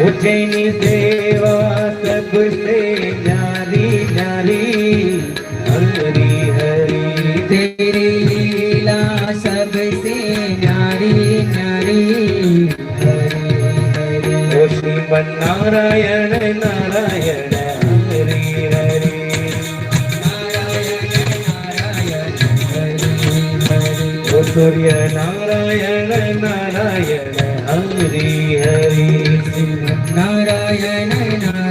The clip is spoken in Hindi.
उज्जैनी सेवा सबसे न्यारी न्यारी, हरि हरि तेरी लीला सबसे न्यारी न्यारी, हरि हरि। ओ श्रीमन नारायण नारायण हरि हरि, ओ सूर्य नारायण नारायण हरि हरि, नारायण नारायण